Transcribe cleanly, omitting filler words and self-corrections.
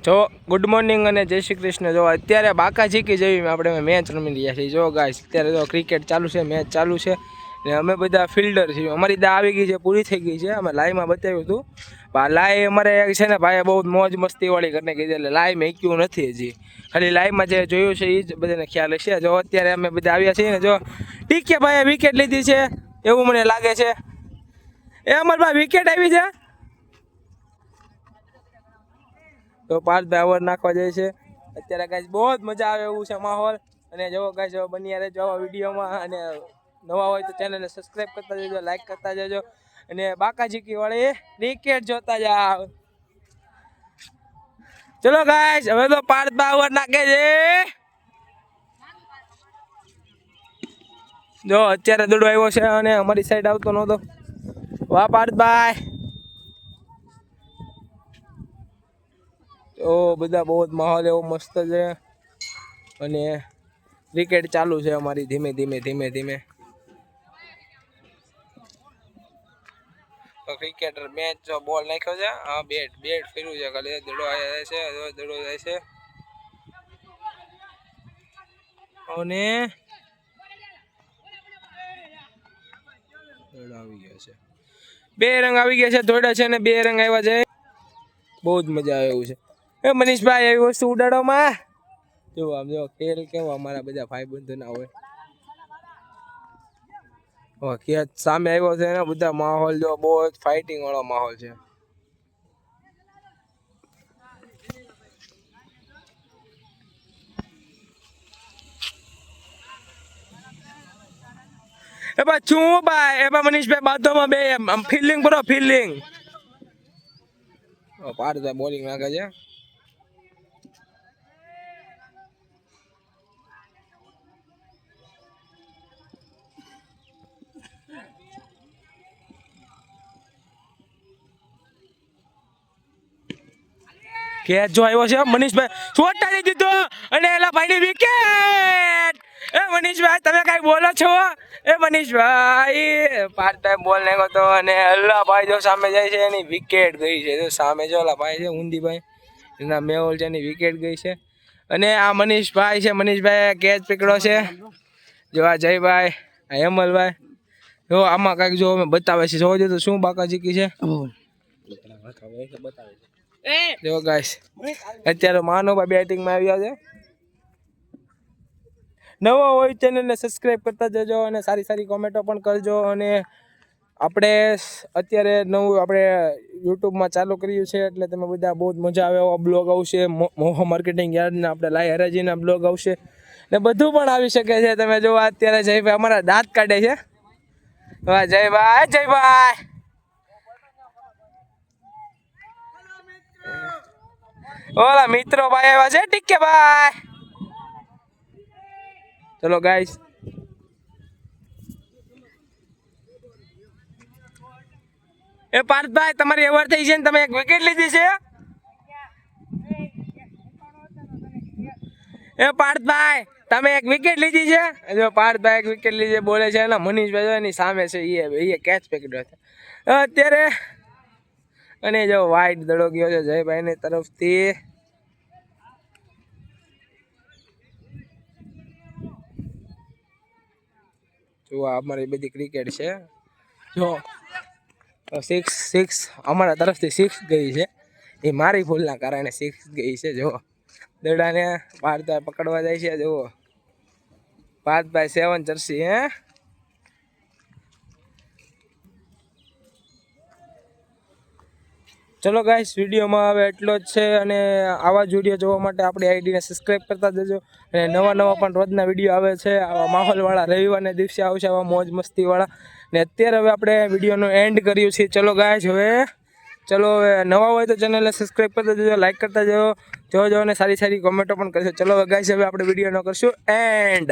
જો good morning અને જય શ્રી કૃષ્ણ। જો અત્યારે બાકા ઝીકી જેવી આપણે મેચ રમી રહ્યા છીએ। જો ગાઈસ અત્યારે જો ક્રિકેટ ચાલુ છે, મેચ ચાલુ છે ને અમે બધા ફિલ્ડર છીએ। અમારી દા આવી ગઈ છે, પૂરી થઈ ગઈ છે। અમે લાઈવમાં બતાવ્યું હતું, લાઈવ અમારે છે ને ભાઈ બહુ મોજ મસ્તીવાળી કરીને કીધી, એટલે લાઈવ મેક્યું નથી હજી, ખાલી લાઈવમાં જે જોયું છે એ જ બધાને ખ્યાલ હશે। જો અત્યારે અમે બધા આવ્યા છીએ ને, જો ટીકે ભાઈએ વિકેટ લીધી છે એવું મને લાગે છે। એ અમારા ભાઈ વિકેટ આવી છે તો પાર્થભાઈ ઓવર નાખવા જાય છે અત્યારે। ગાઈસ બહુ જ મજા આવે એવું છે માહોલ। અને જો ગાઈસ બન્યા રહેજો આવા વિડીયોમાં, અને નવા હોય તો ચેનલને સબસ્ક્રાઈબ કરતા જજો, લાઈક કરતા જજો, અને બાકાજીકી વાળી ક્રિકેટ જોતા જાવ। ચલો ગાઈસ હવે તો પાર્થભાઈ ઓવર નાખે છે। જો અત્યારે દડો આવ્યો છે અને અમારી સાઈડ આવતો નહોતો। વાહ પાર્થભાઈ। તો બધા બહુ જ માહોલ એવો મસ્ત છે અને ક્રિકેટ ચાલુ છે અમારી ધીમે ધીમે। તો ક્રિકેટર મેચ જો બોલ નાખ્યો છે, હા બેટ ફેર્યું છે, ખાલી દડો જાય છે, દડો જાય છે અને દડો આવી ગયો છે। બે રંગ આવી ગયા છે, દોડા છે ને બે રંગ આવ્યા છે। બહુ જ મજા આવે એવું છે। એ મનીષભાઈ એવી વસ્તુ ઉડાડોમાં જો આમ જો ખેલ કેવો અમારા બધા ભાઈ બંધો ના હોય। ખેત સામે આવ્યો છે ને, બધા માહોલ જો બહુ જ ફાઇટિંગ વાળો માહોલ છે। એ બા શું ભાઈ, એ બા મનીષભાઈ બાદોમાં બે ફિલ્ડિંગ કરો, ફિલ્ડિંગ પાર્થભાઈ બોલિંગ નાખે છે। કેચ જો આવ્યો છે, મનીષભાઈ ચોટાડી દીધો અને એલા ભાઈની વિકેટ। એ મનીષભાઈ તમે કઈ બોલો છો? એ મનીષભાઈ પાર્થભાઈ બોલ નાખ્યો તો અને અલ્લા ભાઈ જો સામે જાય છે, એની વિકેટ ગઈ છે। જો સામે જો અલા ભાઈ છે ઊંધીભાઈ, એના મેહોલ છે, એની વિકેટ ગઈ છે। અને આ મનીષભાઈ છે, મનીષભાઈ કેચ પકડ્યો છે। જો આ જયભાઈ, આ હેમલભાઈ, જો આમાં કઈક જો અમે બતાવે છે, જોજો તો શું બાકાજીકી છે। જો ગાઈસ અત્યારે માનવભાઈ બેટિંગમાં આવ્યા છે। નવો હોય ચેનલને સબસ્ક્રાઈબ કરતા જજો અને સારી કોમેન્ટો પણ કરજો। અને આપણે અત્યારે નવું આપણે યુટ્યુબમાં ચાલુ કર્યું છે, એટલે તમે બધા બહુ જ મજા આવે એવો બ્લોગ આવશે। મોહો માર્કેટિંગ યાર્ડના આપણે લાઈ હરાજીના બ્લોગ આવશે ને બધું પણ આવી શકે છે। તમે જો અત્યારે જયભાઈ અમારા દાંત કાઢે છે। વાહ જયભાઈ ઓલા મિત્રો ભાઈ આવ્યા છે, ટીકે ભાઈ। ચલો ગાઈસ એ પાર્થભાઈ તમારી ઓવર થઈ છે ને તમે એક વિકેટ લીધી છે। એ પાર્થભાઈ તમે એક વિકેટ લીધી છે। જો પાર્થભાઈ એક વિકેટ લીધી બોલે છે ને, મનીષભાઈ એની સામે છે, એ કેચ પકડ્યો છે અત્યારે। અને જો વાઈટ દડો ગયો છે જયભાઈની તરફથી। જો અમારી બધી ક્રિકેટ છે, જો 6 અમારા તરફથી 6 ગઈ છે, એ મારી ભૂલના કારણે 6 ગઈ છે। જો દડાને પાર્થભાઈ પકડવા જાય છે। જુઓ પાર્થભાઈ 7 જર્સી હે। ચલો ગાઈસ વિડીયોમાં હવે એટલો જ છે, અને આવા જ વિડીયો જોવા માટે આપણી આઈડીને સબસ્ક્રાઈબ કરતા જજો। અને નવા પણ રોજના વિડીયો આવે છે, આવા માહોલવાળા રવિવારના દિવસે આવશે, આવા મોજ મસ્તીવાળા। ને અત્યારે હવે આપણે વિડીયોનો એન્ડ કર્યું છે। ચલો ગાઈસ હવે નવા હોય તો ચેનલને સબસ્ક્રાઈબ કરતા જજો, લાઈક કરતા જજો અને સારી કોમેન્ટો પણ કરજો। ચલો ગાઈસ હવે આપણે વિડીયોનો કરશું એન્ડ।